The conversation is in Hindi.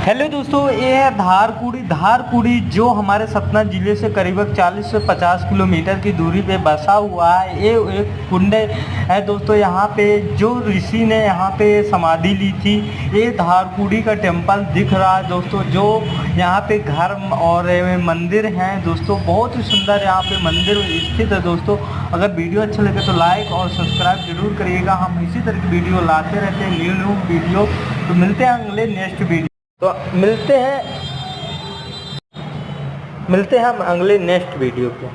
हेलो दोस्तों, ये है धारकुड़ी जो हमारे सतना ज़िले से करीबन 40 से 50 किलोमीटर की दूरी पे बसा हुआ है। ये एक कुंड है दोस्तों। यहाँ पे जो ऋषि ने यहाँ पे समाधि ली थी, ये धारकुड़ी का टेम्पल दिख रहा है दोस्तों। जो यहाँ पे घर और मंदिर हैं दोस्तों, बहुत ही सुंदर यहाँ पे मंदिर स्थित है दोस्तों। अगर वीडियो अच्छा लगे तो लाइक और सब्सक्राइब जरूर करिएगा। हम इसी तरह की वीडियो लाते रहते हैं, न्यू वीडियो। तो मिलते हैं अगले नेक्स्ट वीडियो। तो मिलते हैं हम अगले नेक्स्ट वीडियो पे।